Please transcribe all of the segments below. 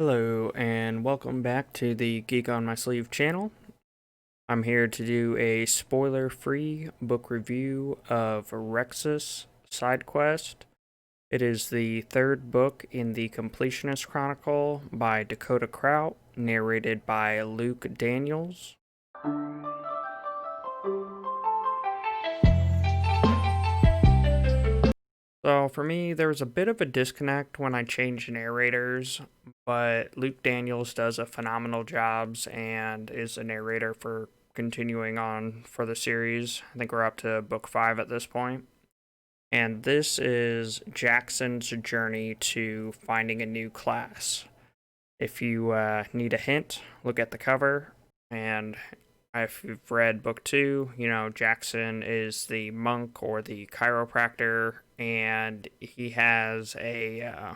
Hello, and welcome back to the Geek on My Sleeve channel. I'm here to do a spoiler-free book review of Rexus side quest. It is the third book in the Completionist Chronicle by Dakota Krout, narrated by Luke Daniels. So for me, there was a bit of a disconnect when I changed narrators, but Luke Daniels does a phenomenal job and is a narrator for continuing on for the series. I think we're up to book 5 at this point. And this is Jackson's journey to finding a new class. If you need a hint, look at the cover. And if you've read book 2, Jackson is the monk or the chiropractor, and he has a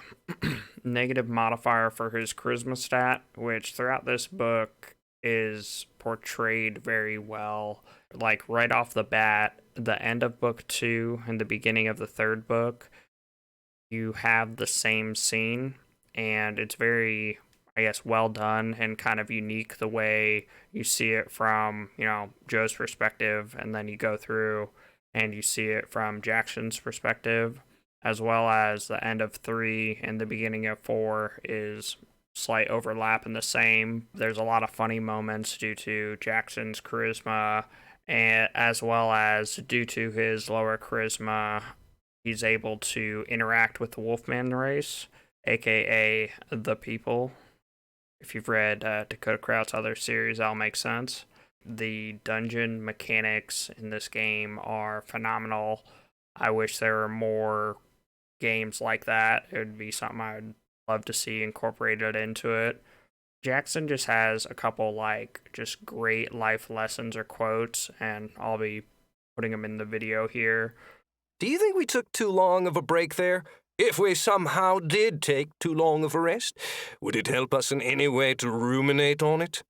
negative modifier for his charisma stat, which throughout this book is portrayed very well. Like right off the bat, the end of book 2 and the beginning of the third book, you have the same scene, and it's very, I guess, well done and kind of unique the way you see it from, Joe's perspective, and then you go through and you see it from Jackson's perspective, as well as the end of 3 and the beginning of 4 is slight overlap in the same. There's a lot of funny moments due to Jackson's charisma, and as well as due to his lower charisma, he's able to interact with the Wolfman race, aka the people. If you've read Dakota Krout's other series, that'll make sense. The dungeon mechanics in this game are phenomenal. I wish there were more games like that. It would be something I'd love to see incorporated into it. Jackson just has a couple just great life lessons or quotes, and I'll be putting them in the video here. Do you think we took too long of a break there? If we somehow did take too long of a rest, would it help us in any way to ruminate on it?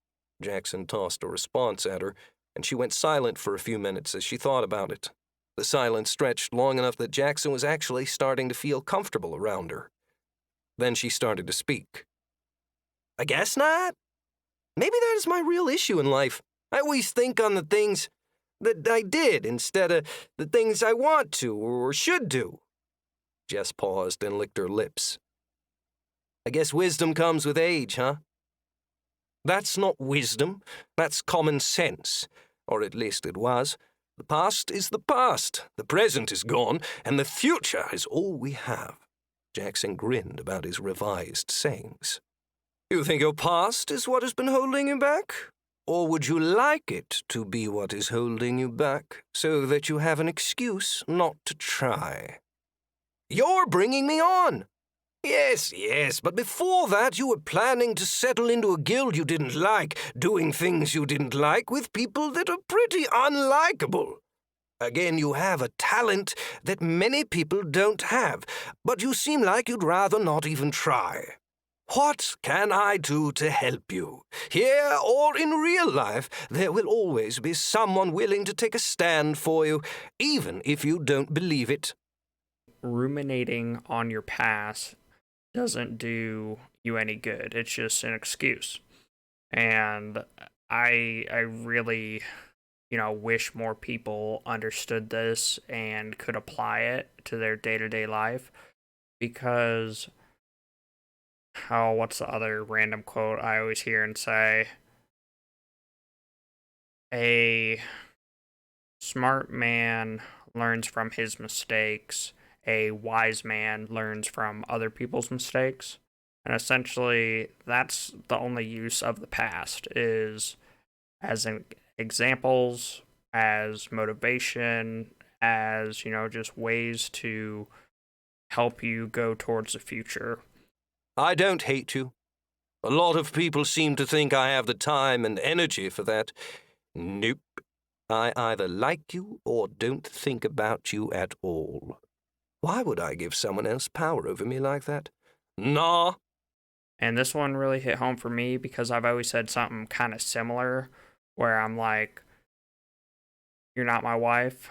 Jackson tossed a response at her, and she went silent for a few minutes as she thought about it. The silence stretched long enough that Jackson was actually starting to feel comfortable around her. Then she started to speak. I guess not. Maybe that is my real issue in life. I always think on the things that I did instead of the things I want to or should do. Jess paused and licked her lips. I guess wisdom comes with age, huh? That's not wisdom. That's common sense. Or at least it was. The past is the past. The present is gone, and the future is all we have. Jackson grinned about his revised sayings. You think your past is what has been holding you back? Or would you like it to be what is holding you back, so that you have an excuse not to try? You're bringing me on! Yes, but before that you were planning to settle into a guild you didn't like, doing things you didn't like with people that are pretty unlikable. Again, you have a talent that many people don't have, but you seem like you'd rather not even try. What can I do to help you? Here or in real life, there will always be someone willing to take a stand for you, even if you don't believe it. Ruminating on your past doesn't do you any good. It's just an excuse. And I really, wish more people understood this and could apply it to their day-to-day life, because what's the other random quote I always hear and say? A smart man learns from his mistakes. A wise man learns from other people's mistakes. And essentially, that's the only use of the past, is as examples, as motivation, as, just ways to help you go towards the future. I don't hate you. A lot of people seem to think I have the time and energy for that. Nope. I either like you or don't think about you at all. Why would I give someone else power over me like that? Nah. And this one really hit home for me because I've always said something kind of similar, where I'm like, you're not my wife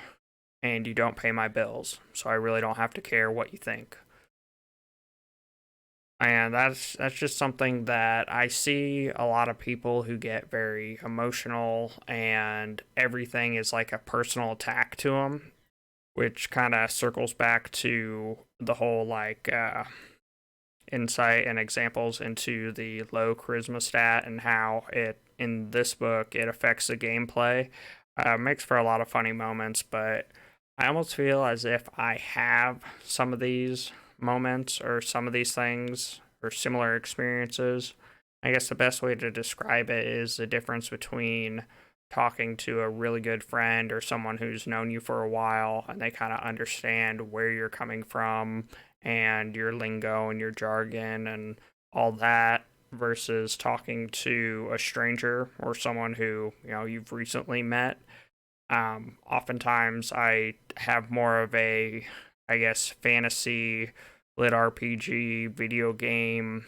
and you don't pay my bills, so I really don't have to care what you think. And that's just something that I see a lot of people who get very emotional and everything is like a personal attack to them, which kind of circles back to the whole insight and examples into the low charisma stat and how it in this book it affects the gameplay. Makes for a lot of funny moments, but I almost feel as if I have some of these moments or some of these things or similar experiences. I guess the best way to describe it is the difference between talking to a really good friend or someone who's known you for a while and they kind of understand where you're coming from and your lingo and your jargon and all that versus talking to a stranger or someone who you've recently met. Oftentimes I have more of a, I guess, fantasy lit RPG video game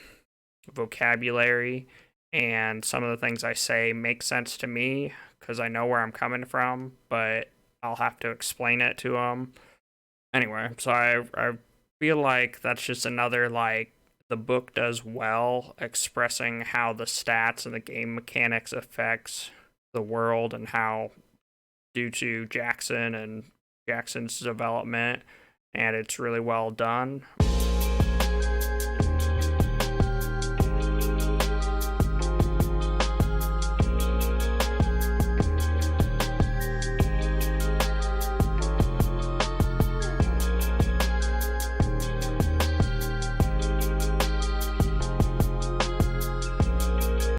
vocabulary, and some of the things I say make sense to me because I know where I'm coming from, but I'll have to explain it to them anyway. So I feel like that's just another like the book does well expressing how the stats and the game mechanics affects the world and how due to Jackson's development, and it's really well done.